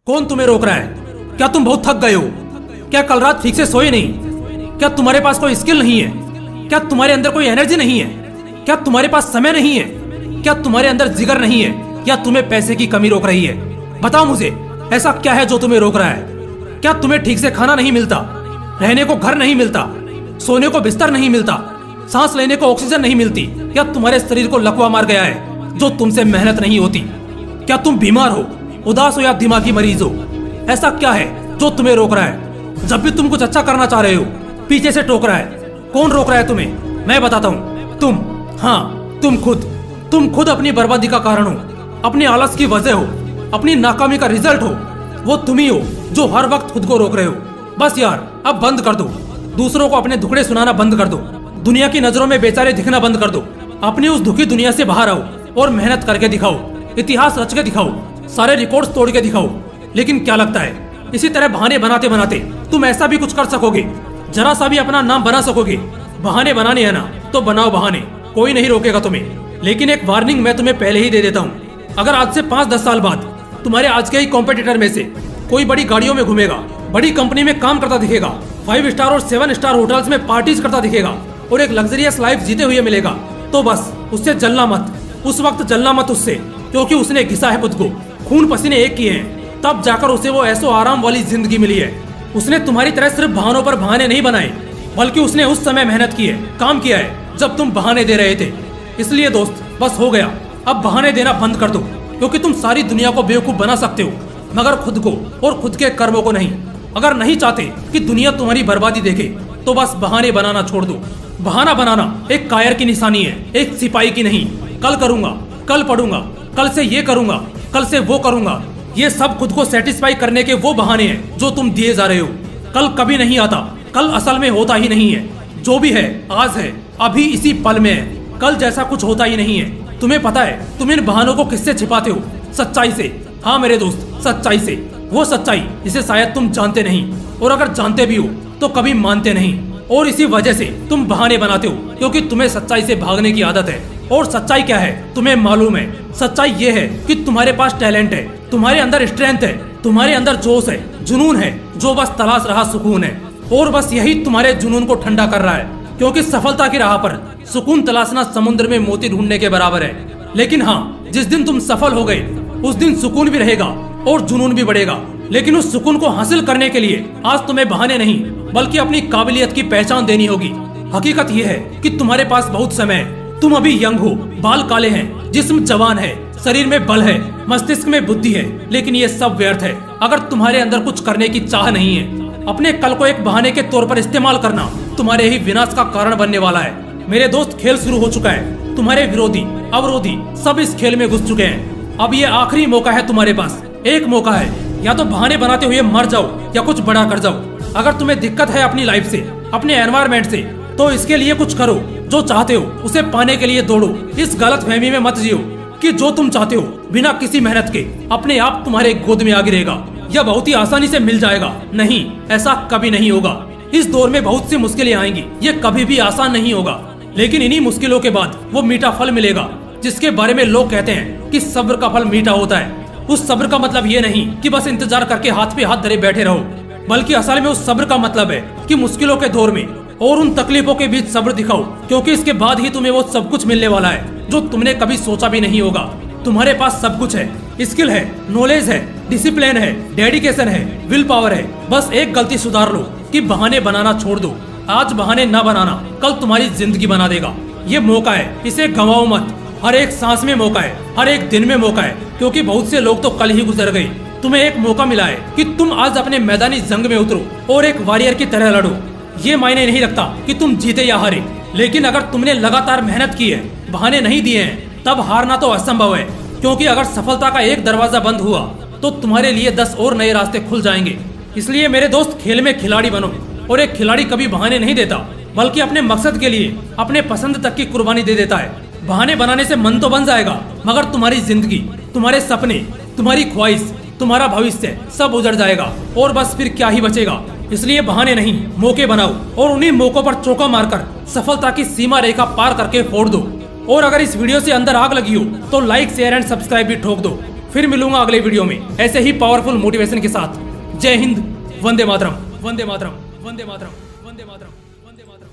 कौन तुम्हें रोक रहा है? क्या तुम बहुत थक गए हो? क्या कल रात ठीक से सोए नहीं? क्या तुम्हारे पास कोई स्किल नहीं है? क्या तुम्हारे अंदर कोई एनर्जी नहीं है? क्या तुम्हारे पास समय नहीं है? क्या तुम्हारे अंदर जिगर नहीं है? या तुम्हें पैसे की कमी रोक रही है? बताओ मुझे, ऐसा क्या है जो तुम्हें रोक रहा है? क्या तुम्हें ठीक से खाना नहीं मिलता, रहने को घर नहीं मिलता, सोने को बिस्तर नहीं मिलता, सांस लेने को ऑक्सीजन नहीं मिलती? या तुम्हारे शरीर को लकवा मार गया है जो तुमसे मेहनत नहीं होती? क्या तुम बीमार हो, उदास हो या दिमागी मरीज हो? ऐसा क्या है जो तुम्हें रोक रहा है? जब भी तुम कुछ अच्छा करना चाह रहे हो, पीछे से टोक रहा है। कौन रोक रहा है तुम्हें? मैं बताता हूँ। तुम, हाँ तुम खुद अपनी बर्बादी का कारण हो, अपनी आलस की वजह हो, अपनी नाकामी का रिजल्ट हो। वो तुम ही हो जो हर वक्त खुद को रोक रहे हो। बस यार, अब बंद कर दो। दूसरों को अपने दुखड़े सुनाना बंद कर दो। दुनिया की नजरों में बेचारे दिखना बंद कर दो। अपनी उस दुखी दुनिया से बाहर आओ और मेहनत करके दिखाओ, इतिहास रच के दिखाओ, सारे रिकॉर्ड्स तोड़ के दिखाओ। लेकिन क्या लगता है, इसी तरह बहाने बनाते बनाते तुम ऐसा भी कुछ कर सकोगे? जरा सा भी अपना नाम बना सकोगे? बहाने बनाने है ना, तो बनाओ बहाने, कोई नहीं रोकेगा तुम्हें। लेकिन एक वार्निंग मैं तुम्हें पहले ही दे देता हूँ। अगर आज से 5-10 साल बाद तुम्हारे आज के ही कॉम्पिटिटर में से कोई बड़ी गाड़ियों में घूमेगा, बड़ी कंपनी में काम करता दिखेगा, 5 स्टार और 7 स्टार होटल्स में पार्टीज करता दिखेगा और एक लग्जरियस लाइफ जीते हुए मिलेगा, तो बस उससे जलना मत। उस वक्त जलना मत उससे, क्योंकि उसने घिसा है खुद को, खून पसीने एक किए हैं, तब जाकर उसे वो ऐसो आराम वाली जिंदगी मिली है। उसने तुम्हारी तरह सिर्फ बहानों पर बहाने नहीं बनाए, बल्कि उसने उस समय मेहनत की है, काम किया है जब तुम बहाने दे रहे थे। इसलिए दोस्त, बस हो गया, अब बहाने देना बंद कर दो। क्योंकि तुम सारी दुनिया को बेवकूफ बना सकते हो, मगर खुद को और खुद के कर्मों को नहीं। अगर नहीं चाहते कि दुनिया तुम्हारी बर्बादी देखे, तो बस बहाने बनाना छोड़ दो। बहाना बनाना एक कायर की निशानी है, एक सिपाही की नहीं। कल करूंगा, कल पढ़ूंगा, कल से ये करूंगा, कल से वो करूंगा, ये सब खुद को सेटिस्फाई करने के वो बहाने हैं जो तुम दिए जा रहे हो। कल कभी नहीं आता, कल असल में होता ही नहीं है। जो भी है आज है, अभी इसी पल में है। कल जैसा कुछ होता ही नहीं है। तुम्हें पता है तुम इन बहानों को किससे छिपाते हो? सच्चाई से। हाँ मेरे दोस्त, सच्चाई से। वो सच्चाई जिसे शायद तुम जानते नहीं, और अगर जानते भी हो तो कभी मानते नहीं। और इसी वजह से तुम बहाने बनाते हो, क्योंकि तुम्हें सच्चाई से भागने की आदत है। और सच्चाई क्या है तुम्हें मालूम है? सच्चाई ये है कि तुम्हारे पास टैलेंट है, तुम्हारे अंदर स्ट्रेंथ है, तुम्हारे अंदर जोश है, जुनून है, जो बस तलाश रहा सुकून है। और बस यही तुम्हारे जुनून को ठंडा कर रहा है, क्योंकि सफलता की राह पर सुकून तलाशना समुद्र में मोती ढूंढने के बराबर है। लेकिन हाँ, जिस दिन तुम सफल हो गए, उस दिन सुकून भी रहेगा और जुनून भी बढ़ेगा। लेकिन उस सुकून को हासिल करने के लिए आज तुम्हें बहाने नहीं, बल्कि अपनी काबिलियत की पहचान देनी होगी। हकीकत यह है कि तुम्हारे पास बहुत समय है। तुम अभी यंग हो, बाल काले हैं, जिस्म जवान है, शरीर में बल है, मस्तिष्क में बुद्धि है। लेकिन ये सब व्यर्थ है अगर तुम्हारे अंदर कुछ करने की चाह नहीं है। अपने कल को एक बहाने के तौर पर इस्तेमाल करना तुम्हारे ही विनाश का कारण बनने वाला है। मेरे दोस्त, खेल शुरू हो चुका है। तुम्हारे विरोधी, अवरोधी सब इस खेल में घुस चुके हैं। अब ये आखिरी मौका है तुम्हारे पास। एक मौका है, या तो बहाने बनाते हुए मर जाओ या कुछ बड़ा कर जाओ। अगर तुम्हें दिक्कत है अपनी लाइफ से, अपने एनवायरमेंट से, तो इसके लिए कुछ करो। जो चाहते हो उसे पाने के लिए दौड़ो। इस गलत फहमी में मत जियो कि जो तुम चाहते हो बिना किसी मेहनत के अपने आप तुम्हारे गोद में आ गिरेगा या बहुत ही आसानी से मिल जाएगा। नहीं, ऐसा कभी नहीं होगा। इस दौर में बहुत सी मुश्किलें आएंगी, ये कभी भी आसान नहीं होगा। लेकिन इन्हीं मुश्किलों के बाद वो मीठा फल मिलेगा, जिसके बारे में लोग कहते हैं कि सब्र का फल मीठा होता है। उस सब्र का मतलब ये नहीं कि बस इंतजार करके हाथ पे हाथ धरे बैठे रहो, बल्कि असल में उस सब्र का मतलब है कि मुश्किलों के दौर में और उन तकलीफों के बीच सब्र दिखाओ, क्योंकि इसके बाद ही तुम्हें वो सब कुछ मिलने वाला है जो तुमने कभी सोचा भी नहीं होगा। तुम्हारे पास सब कुछ है, स्किल है, नॉलेज है, डिसिप्लिन है, डेडिकेशन है, विल पावर है। बस एक गलती सुधार लो कि बहाने बनाना छोड़ दो। आज बहाने न बनाना कल तुम्हारी जिंदगी बना देगा। ये मौका है, इसे गंवाओ मत। हर एक सांस में मौका है, हर एक दिन में मौका है, क्योंकि बहुत से लोग तो कल ही गुजर गए। तुम्हें एक मौका मिला है कि तुम आज अपने मैदानी जंग में उतरो और एक वॉरियर की तरह लड़ो। ये मायने नहीं रखता कि तुम जीते या हारे, लेकिन अगर तुमने लगातार मेहनत की है, बहाने नहीं दिए हैं, तब हारना तो असंभव है। क्योंकि अगर सफलता का एक दरवाजा बंद हुआ तो तुम्हारे लिए 10 और नए रास्ते खुल जाएंगे। इसलिए मेरे दोस्त, खेल में खिलाड़ी बनो। और एक खिलाड़ी कभी बहाने नहीं देता, बल्कि अपने मकसद के लिए अपने पसंद तक की कुर्बानी दे देता है। बहाने बनाने से मन तो बन जाएगा, मगर तुम्हारी जिंदगी, तुम्हारे सपने, तुम्हारी ख्वाहिश, तुम्हारा भविष्य सब उजड़ जाएगा और बस फिर क्या ही बचेगा। इसलिए बहाने नहीं, मौके बनाओ और उन्हीं मौकों पर चौका मारकर सफलता की सीमा रेखा पार करके फोड़ दो। और अगर इस वीडियो से अंदर आग लगी हो तो लाइक, शेयर एंड सब्सक्राइब भी ठोक दो। फिर मिलूंगा अगले वीडियो में ऐसे ही पावरफुल मोटिवेशन के साथ। जय हिंद, वंदे मातरम, वंदे मातरम, वंदे मातरम, वंदे मातरम।